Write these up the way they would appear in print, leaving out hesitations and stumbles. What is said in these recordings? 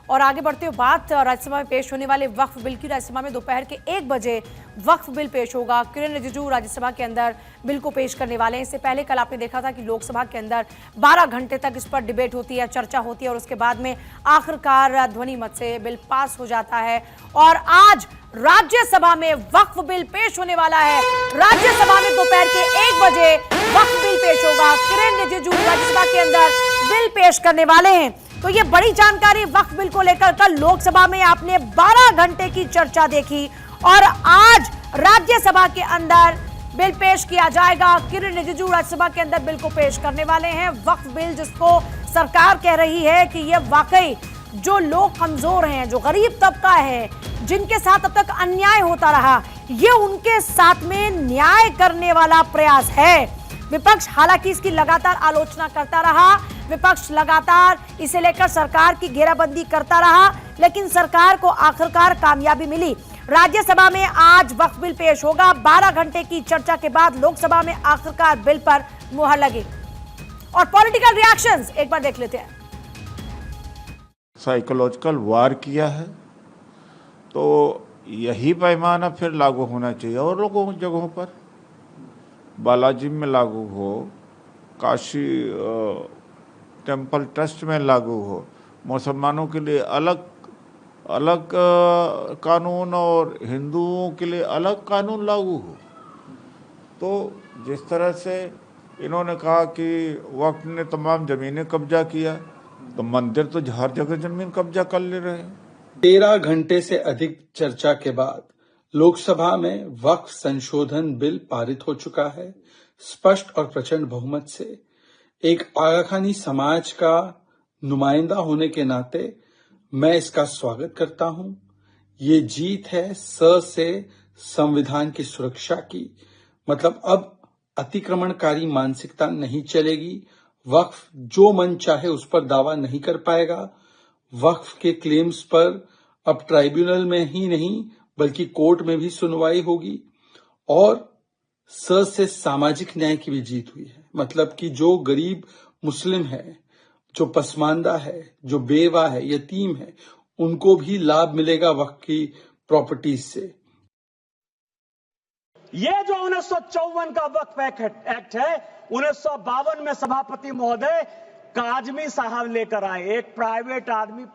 और आगे बढ़ते हुए बात राज्यसभा में पेश होने वाले वक्फ बिल की। राज्यसभा में दोपहर के 1 बजे वक्फ बिल पेश होगा। किरण रिजिजू राज्यसभा के अंदर बिल को पेश करने वाले हैं। इससे पहले कल आपने देखा था कि लोकसभा के अंदर 12 घंटे तक इस पर डिबेट होती है, चर्चा होती है और उसके बाद में आखिरकार ध्वनि मत से बिल पास हो जाता है। और आज राज्यसभा में वक्फ बिल पेश होने वाला है। राज्यसभा में दोपहर के 1 बजे वक्फ बिल पेश होगा। किरण रिजिजू राज्यसभा के अंदर बिल पेश करने वाले हैं। तो ये बड़ी जानकारी वक्फ बिल को लेकर कल लोकसभा में आपने 12 घंटे की चर्चा देखी और आज राज्यसभा के अंदर बिल पेश किया जाएगा। किरण रिजिजू राज्यसभा के अंदर बिल को पेश करने वाले हैं। वक्फ बिल जिसको सरकार कह रही है कि ये वाकई जो लोग कमजोर हैं, जो गरीब तबका है, जिनके साथ अब तक अन्याय होता रहा, ये उनके साथ में न्याय करने वाला प्रयास है। विपक्ष हालांकि इसकी लगातार आलोचना करता रहा, विपक्ष लगातार इसे लेकर सरकार की घेराबंदी करता रहा, लेकिन सरकार को आखिरकार कामयाबी मिली। राज्यसभा में आज वक्फ बिल पेश होगा। 12 घंटे की चर्चा के बाद लोकसभा में आखिरकार बिल पर मुहर लगी। और पॉलिटिकल रिएक्शंस एक बार देख लेते हैं। साइकोलॉजिकल वार किया है तो यही पैमाना फिर लागू होना चाहिए और लोगों जगहों पर, बालाजी में लागू हो, काशी टेम्पल ट्रस्ट में लागू हो, मुसलमानों के लिए अलग अलग कानून और हिंदुओं के लिए अलग कानून लागू हो। तो जिस तरह से इन्होंने कहा कि वक्त ने तमाम ज़मीनें कब्जा किया, तो मंदिर तो हर जगह ज़मीन कब्जा कर ले रहे हैं। 13 घंटे से अधिक चर्चा के बाद लोकसभा में वक्फ संशोधन बिल पारित हो चुका है। स्पष्ट और प्रचंड बहुमत से एक आगा खानी समाज का नुमाइंदा होने के नाते मैं इसका स्वागत करता हूं। ये जीत है से संविधान की सुरक्षा की। मतलब अब अतिक्रमणकारी मानसिकता नहीं चलेगी। वक्फ जो मन चाहे उस पर दावा नहीं कर पाएगा। वक्फ के क्लेम्स पर अब ट्राइब्यूनल में ही नहीं बल्कि कोर्ट में भी सुनवाई होगी। और से सामाजिक न्याय की भी जीत हुई है। मतलब कि जो गरीब मुस्लिम है, जो पसमानदा है, जो बेवा है, यतीम है, उनको भी लाभ मिलेगा वक्फ की प्रॉपर्टीज से। ये जो 1954 का वक्फ एक्ट है, 1952 में सभापति महोदय काजमी साहब लेकर आए। एक प्राइवेट आदमी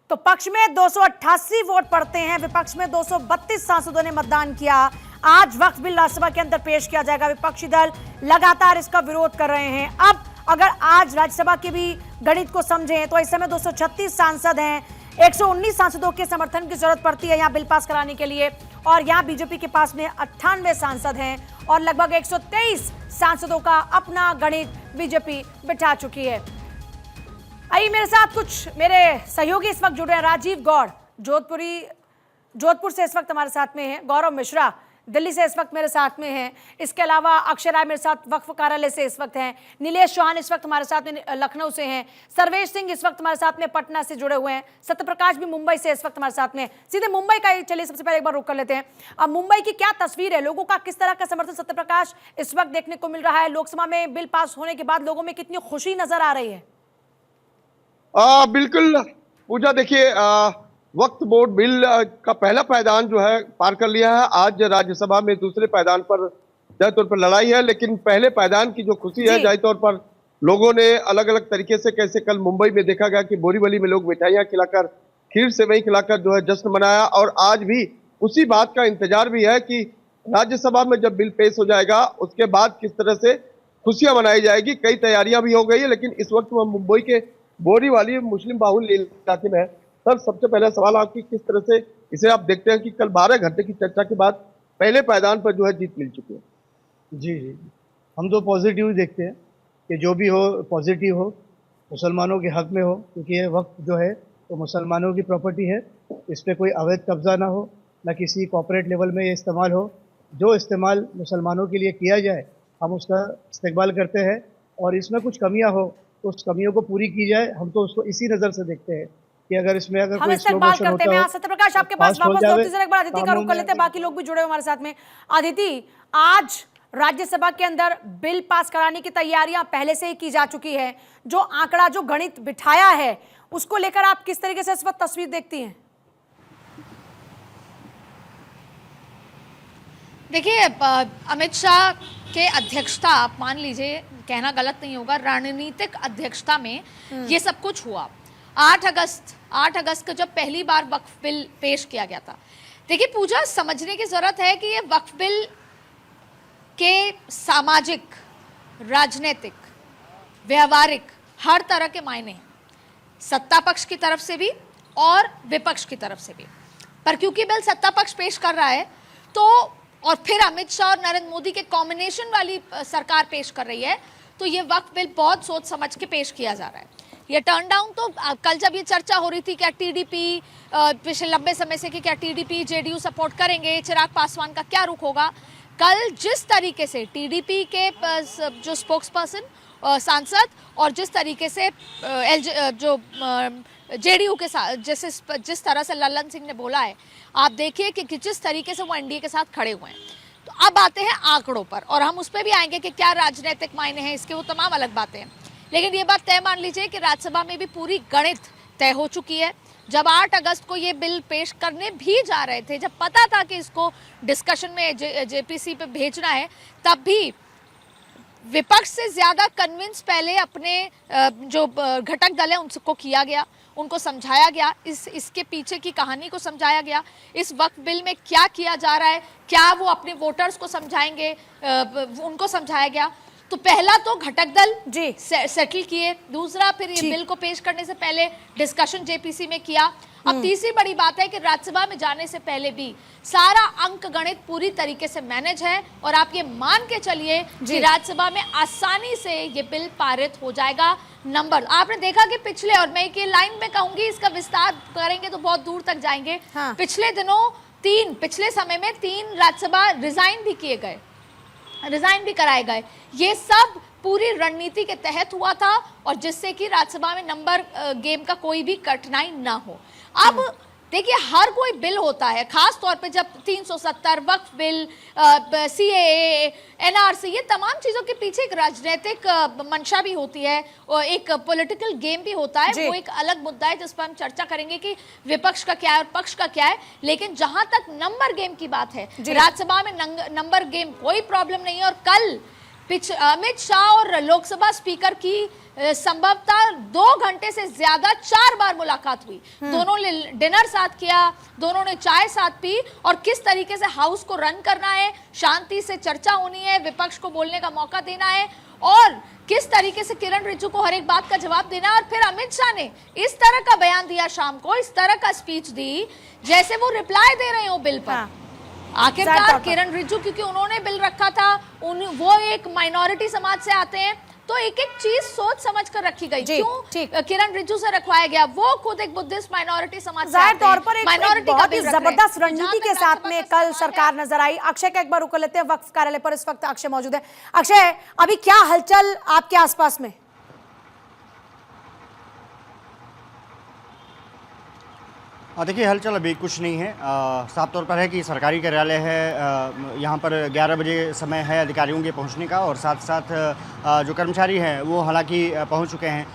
तो पक्ष में 288 वोट पड़ते हैं, विपक्ष में 232 सांसदों ने मतदान किया। आज वक्फ बिल राज्यसभा के अंदर पेश किया जाएगा। विपक्षी दल लगातार इसका विरोध कर रहे हैं। अब अगर आज राज्यसभा के भी गणित को समझें तो इस समय 236 सांसद हैं। 119 सांसदों के समर्थन की जरूरत पड़ती है यहाँ बिल पास कराने के लिए और यहाँ बीजेपी के पास में 98 सांसद हैं और लगभग 123 सांसदों का अपना गणित बीजेपी बिठा चुकी है। आइए मेरे साथ कुछ मेरे सहयोगी इस वक्त जुड़ रहे हैं। राजीव गौड़ जोधपुर से इस वक्त हमारे साथ में हैं। गौरव मिश्रा दिल्ली से इस वक्त मेरे साथ में हैं। इसके अलावा अक्षय राय मेरे साथ वक्फ कार्यालय से इस वक्त हैं। नीलेश चौहान इस वक्त हमारे साथ में लखनऊ से हैं। सर्वेश सिंह इस वक्त हमारे साथ में पटना से जुड़े हुए हैं। सत्यप्रकाश भी मुंबई से इस वक्त हमारे साथ में। सीधे मुंबई का चलिए सबसे पहले एक बार रुक कर लेते हैं। अब मुंबई की क्या तस्वीर है, लोगों का किस तरह का समर्थन सत्यप्रकाश इस वक्त देखने को मिल रहा है? लोकसभा में बिल पास होने के बाद लोगों में कितनी खुशी नजर आ रही है? बिल्कुल पूजा, देखिए वक्फ बोर्ड बिल का पहला पायदान जो है पार कर लिया है। आज राज्यसभा में दूसरे पायदान पर जाहिर तौर पर लड़ाई है, लेकिन पहले पायदान की जो खुशी है जाहिर तौर पर लोगों ने अलग अलग तरीके से, कैसे कल मुंबई में देखा गया कि बोरीवली में लोग मिठाइयां खिलाकर, खीर सेवई खिलाकर जो है जश्न मनाया। और आज भी उसी बात का इंतजार भी है कि राज्यसभा में जब बिल पेश हो जाएगा उसके बाद किस तरह से खुशियां मनाई जाएगी। कई तैयारियां भी हो गई है, लेकिन इस वक्त हम मुंबई के बोरीवली मुस्लिम बाहुल्य इलाके में है। सर, सबसे पहले सवाल आपकी, किस तरह से इसे आप देखते हैं कि कल 12 घंटे की चर्चा के बाद पहले पायदान पर जो है जीत मिल चुकी है? जी, हम तो पॉजिटिव ही देखते हैं कि जो भी हो पॉजिटिव हो, मुसलमानों के हक में हो, क्योंकि ये वक्त जो है तो मुसलमानों की प्रॉपर्टी है। इस पर कोई अवैध कब्जा ना हो, ना किसी कॉर्पोरेट लेवल में ये इस्तेमाल हो। जो इस्तेमाल मुसलमानों के लिए किया जाए हम उसका इस्तेमाल करते हैं और इसमें कुछ कमियां हो तो उस कमियों को पूरी की जाए। हम तो उसको इसी नज़र से देखते हैं कि अगर इसमें अगर कोई स्लो मोशन होता है। सत्यप्रकाश आपके पास वापस लौटते हैं, एक बार अदिति का रुख कर लेते हैं, बाकी लोग भी जुड़े हुए हमारे साथ में। अदिति, आज राज्यसभा के अंदर बिल पास कराने की तैयारियां पहले से ही की जा चुकी है। जो आंकड़ा, जो गणित बिठाया है, उसको लेकर आप किस तरीके से इस वक्त तस्वीर देखती हैं? देखिए, अमित शाह के अध्यक्षता, आप मान लीजिए, कहना गलत नहीं होगा, रणनीतिक अध्यक्षता में ये सब कुछ हुआ। 8 अगस्त को जब पहली बार वक्फ बिल पेश किया गया था। देखिए पूजा, समझने की जरूरत है कि ये वक्फ बिल के सामाजिक, राजनीतिक, व्यवहारिक हर तरह के मायने हैं, सत्ता पक्ष की तरफ से भी और विपक्ष की तरफ से भी। पर क्योंकि बिल सत्ता पक्ष पेश कर रहा है, तो और फिर अमित शाह और नरेंद्र मोदी के कॉम्बिनेशन वाली सरकार पेश कर रही है, तो ये वक्फ बिल बहुत सोच समझ के पेश किया जा रहा है। ये टर्न डाउन तो कल जब ये चर्चा हो रही थी, क्या टीडीपी पिछले लंबे समय से कि क्या टीडीपी जेडीयू सपोर्ट करेंगे, चिराग पासवान का क्या रुख होगा, कल जिस तरीके से टीडीपी के जो स्पोक्स पर्सन सांसद और जिस तरीके से जो जेडीयू के साथ जिस तरह से लल्लन सिंह ने बोला है, आप देखिए कि जिस तरीके से वो एनडीए के साथ खड़े हुए हैं। तो अब आते हैं आंकड़ों पर, और हम उस पर भी आएंगे कि क्या राजनीतिक मायने हैं इसके, वो तमाम अलग बातें हैं। लेकिन ये बात तय मान लीजिए कि राज्यसभा में भी पूरी गणित तय हो चुकी है। जब 8 अगस्त को ये बिल पेश करने भी जा रहे थे, जब पता था कि इसको डिस्कशन में जेपीसी पे भेजना है, तब भी विपक्ष से ज्यादा कन्विंस पहले अपने जो घटक दल है उनको किया गया, उनको समझाया गया, इसके पीछे की कहानी को समझाया गया, इस वक्फ बिल में क्या किया जा रहा है, क्या वो अपने वोटर्स को समझाएंगे, उनको समझाया गया। तो पहला तो घटक दल जी सेटल किए, दूसरा फिर ये बिल को पेश करने से पहले डिस्कशन जेपीसी में किया। अब तीसरी बड़ी बात है कि राज्यसभा में जाने से पहले भी सारा अंक गणित पूरी तरीके से मैनेज है, और आप ये मान के चलिए कि राज्यसभा में आसानी से ये बिल पारित हो जाएगा। नंबर आपने देखा कि पिछले, और मैं ये लाइन में कहूंगी, इसका विस्तार करेंगे तो बहुत दूर तक जाएंगे। पिछले दिनों पिछले समय में 3 राज्यसभा रिजाइन भी किए गए, रिजाइन भी कराए गए। ये सब पूरी रणनीति के तहत हुआ था, और जिससे कि राज्यसभा में नंबर गेम का कोई भी कठिनाई ना हो। अब देखिए, हर कोई बिल होता है, खास तौर पे जब 370 वक्फ बिल, सीएए, एनआरसी, ये तमाम चीजों के पीछे एक राजनीतिक मंशा भी होती है, और एक पॉलिटिकल गेम भी होता है। वो एक अलग मुद्दा है जिस पर हम चर्चा करेंगे कि विपक्ष का क्या है और पक्ष का क्या है। लेकिन जहां तक नंबर गेम की बात है, राज्यसभा में नंबर गेम कोई प्रॉब्लम नहीं है। और कल अमित शाह और लोकसभा स्पीकर की संभवतः 2 घंटे से ज्यादा 4 बार मुलाकात हुई। दोनों ने डिनर साथ किया, दोनों ने चाय साथ पी, और किस तरीके से हाउस को रन करना है, शांति से चर्चा होनी है, विपक्ष को बोलने का मौका देना है, और किस तरीके से किरण रिजिजू को हर एक बात का जवाब देना है। और फिर अमित शाह ने इस तरह का बयान दिया शाम को, इस तरह का स्पीच दी जैसे वो रिप्लाई दे रहे हो बिल पर। आखिरकार किरण रिजिजू, क्योंकि उन्होंने बिल रखा था, वो एक माइनॉरिटी समाज से आते हैं, तो एक एक चीज सोच समझ कर रखी गई। क्यों किरण रिजिजू से रखवाया गया? वो खुद एक बुद्धिस्ट माइनॉरिटी समाज से जाहिर तौर पर एक बहुत ही जबरदस्त रणनीति के साथ में कल सरकार नजर आई। अक्षय का एक बार रुक लेते हैं, वक्फ कार्यालय पर इस वक्त अक्षय मौजूद है। अक्षय, अभी क्या हलचल आपके आसपास में? देखिए, हलचल अभी कुछ नहीं है। साफ तौर पर है कि सरकारी कार्यालय है, यहाँ पर 11 बजे समय है अधिकारियों के पहुँचने का, और साथ साथ जो कर्मचारी हैं वो हालांकि पहुँच चुके हैं।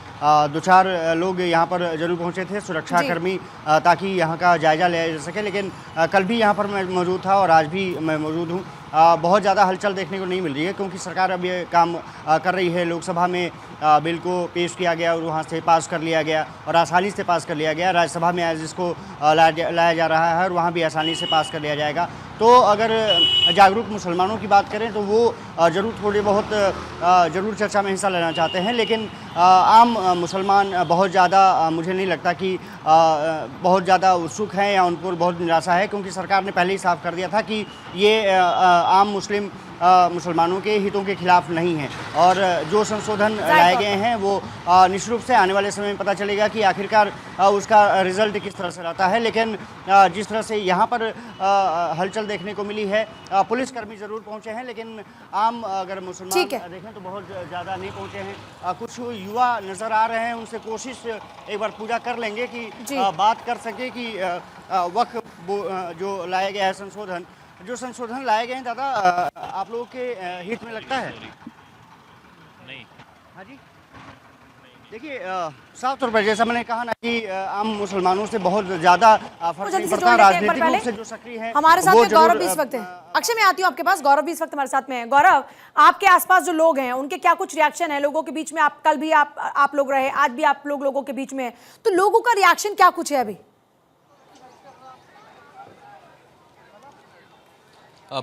2-4 लोग यहाँ पर जरूर पहुँचे थे, सुरक्षाकर्मी, ताकि यहाँ का जायजा लिया जा सके। लेकिन कल भी यहाँ पर मैं मौजूद था और आज भी मैं मौजूद हूँ। बहुत ज़्यादा हलचल देखने को नहीं मिल रही है, क्योंकि सरकार अब ये काम कर रही है। लोकसभा में बिल को पेश किया गया और वहाँ से पास कर लिया गया, और आसानी से पास कर लिया गया। राज्यसभा में आज इसको लाया जा रहा है, और वहाँ भी आसानी से पास कर लिया जाएगा। तो अगर जागरूक मुसलमानों की बात करें तो वो ज़रूर थोड़े बहुत ज़रूर चर्चा में हिस्सा लेना चाहते हैं, लेकिन आम मुसलमान बहुत ज़्यादा, मुझे नहीं लगता कि बहुत ज़्यादा उत्सुक हैं या उन पर बहुत निराशा है, क्योंकि सरकार ने पहले ही साफ कर दिया था कि ये आम मुसलमानों के हितों के खिलाफ नहीं है। और जो संशोधन लाए गए हैं वो निश्चित रूप से आने वाले समय में पता चलेगा कि आखिरकार उसका रिजल्ट किस तरह से रहता है। लेकिन जिस तरह से यहाँ पर हलचल देखने को मिली है, पुलिसकर्मी जरूर पहुँचे हैं, लेकिन आम अगर मुसलमान देखें तो बहुत ज़्यादा नहीं पहुँचे हैं। कुछ युवा नज़र आ रहे हैं, उनसे कोशिश एक बार पूजा कर लेंगे कि बात कर सके कि वक्फ जो लाया गया है संशोधन, जो संशोधन लाए गए हैं दादा, आप लोगों के हित में लगता है? नहीं। हाँ जी, देखिए साफ तौर पर जैसा मैंने कहा ना कि आम मुसलमानों से बहुत ज्यादा फर्क नहीं पड़ता, राजनीतिक रूप से जो सक्रिय है हमारे साथ वो में गौरव जरूर, भी इस वक्त है। अक्षय, मैं आती हूँ आपके पास। गौरव भी इस वक्त हमारे साथ में है। गौरव, आपके आसपास जो लोग हैं उनके क्या कुछ रिएक्शन है लोगों के बीच में? आप कल भी आप लोग रहे, आज भी आप लोगों के बीच में है, तो लोगों का रिएक्शन क्या कुछ है अभी?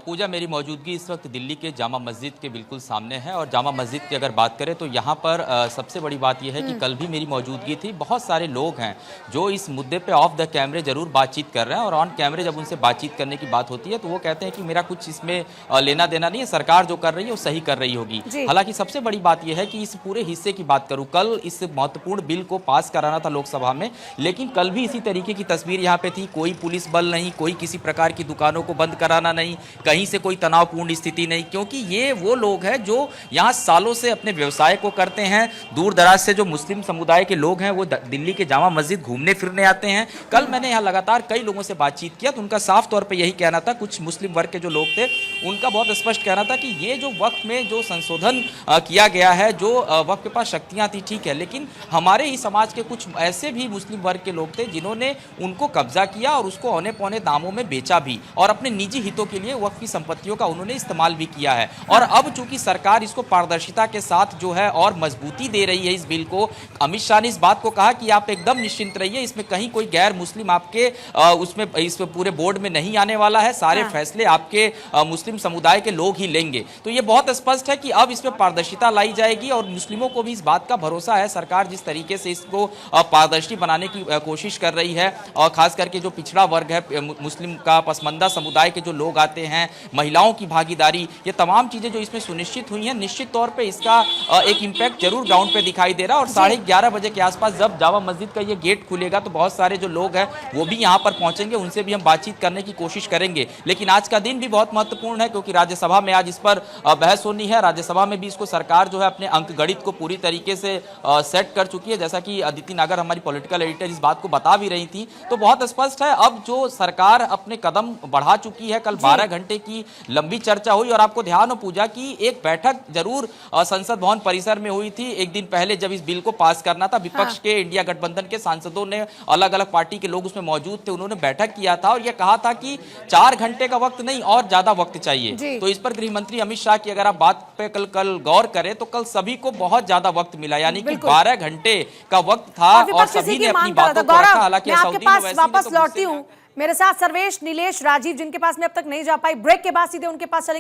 पूजा, मेरी मौजूदगी इस वक्त दिल्ली के जामा मस्जिद के बिल्कुल सामने है और जामा मस्जिद की अगर बात करें तो यहाँ पर सबसे बड़ी बात यह है कि कल भी मेरी मौजूदगी थी। बहुत सारे लोग हैं जो इस मुद्दे पे ऑफ द कैमरे जरूर बातचीत कर रहे हैं और ऑन कैमरे जब उनसे बातचीत करने की बात होती है तो वो कहते हैं कि मेरा कुछ इसमें लेना देना नहीं है, सरकार जो कर रही है वो सही कर रही होगी। हालांकि सबसे बड़ी बात यह है कि इस पूरे हिस्से की बात करूँ, कल इस महत्वपूर्ण बिल को पास कराना था लोकसभा में, लेकिन कल भी इसी तरीके की तस्वीर यहाँ पे थी। कोई पुलिस बल नहीं, कोई किसी प्रकार की दुकानों को बंद कराना नहीं, कहीं से कोई तनावपूर्ण स्थिति नहीं, क्योंकि ये वो लोग हैं जो यहाँ सालों से अपने व्यवसाय को करते हैं। दूर दराज से जो मुस्लिम समुदाय के लोग हैं वो दिल्ली के जामा मस्जिद घूमने फिरने आते हैं। कल मैंने यहाँ लगातार कई लोगों से बातचीत किया तो उनका साफ तौर पे यही कहना था, कुछ मुस्लिम वर्ग के जो लोग थे उनका बहुत स्पष्ट कहना था कि ये जो वक्फ में जो संशोधन किया गया है, जो वक्फ के पास शक्तियाँ थी ठीक है, लेकिन हमारे ही समाज के कुछ ऐसे भी मुस्लिम वर्ग के लोग थे जिन्होंने उनको कब्जा किया और उसको औने पौने दामों में बेचा भी और अपने निजी हितों के लिए वक्फ की संपत्तियों का उन्होंने इस्तेमाल भी किया है। और अब चूंकि सरकार इसको पारदर्शिता के साथ जो है और मजबूती दे रही है इस बिल को, अमित शाह ने इस बात को कहा कि आप एकदम निश्चिंत रहिए, इसमें कहीं कोई गैर मुस्लिम आपके उसमें इस पूरे बोर्ड में नहीं आने वाला है, सारे फैसले आपके मुस्लिम समुदाय के लोग ही लेंगे। तो ये बहुत स्पष्ट है कि अब इसमें पारदर्शिता लाई जाएगी और मुस्लिमों को भी इस बात का भरोसा है। सरकार जिस तरीके से इसको पारदर्शी बनाने की कोशिश कर रही है और खास करके जो पिछड़ा वर्ग है, मुस्लिम का पसमंदा समुदाय के जो लोग आते हैं, महिलाओं की भागीदारी, ये तमाम चीजें जो इसमें सुनिश्चित हुई हैं, निश्चित तौर पे इसका एक इम्पैक्ट जरूर ग्राउंड पे दिखाई दे रहा है। और 11:30 बजे के आसपास जब जामा मस्जिद का ये गेट खुलेगा तो बहुत सारे जो लोग हैं वो भी यहाँ पर पहुंचेंगे, उनसे भी हम बातचीत करने की कोशिश करेंगे। लेकिन आज का दिन भी बहुत महत्वपूर्ण है क्योंकि राज्यसभा में आज इस पर बहस होनी है। राज्यसभा में भी इसको सरकार जो है अपने अंक गणित को पूरी तरीके से सेट कर चुकी है, जैसा कि अदिति नागर हमारी पॉलिटिकल एडिटर इस बात को बता भी रही थी। तो बहुत स्पष्ट है अब जो सरकार अपने कदम बढ़ा चुकी है। कल 12 घंटे की लंबी चर्चा हुई और आपको ध्यान हो पूजा की एक बैठक जरूर संसद भवन परिसर में हुई थी एक दिन पहले जब इस बिल को पास करना था। विपक्ष के इंडिया गठबंधन के सांसदों ने, अलग अलग पार्टी के लोग उसमें मौजूद थे, उन्होंने बैठक किया था और यह कहा था कि 4 घंटे का वक्त नहीं और ज्यादा वक्त चाहिए। तो इस पर गृह मंत्री अमित शाह की अगर आप बात पे कल गौर करें तो कल सभी को बहुत ज्यादा वक्त मिला, यानी कि 12 घंटे का वक्त था और सभी ने अपनी बातों को रखा। हालांकि आपके पास वापस लौटती हूँ, मेरे साथ सर्वेश, नीलेश, राजीव, जिनके पास मैं अब तक नहीं जा पाई, ब्रेक के बाद सीधे उनके पास चलेंगे।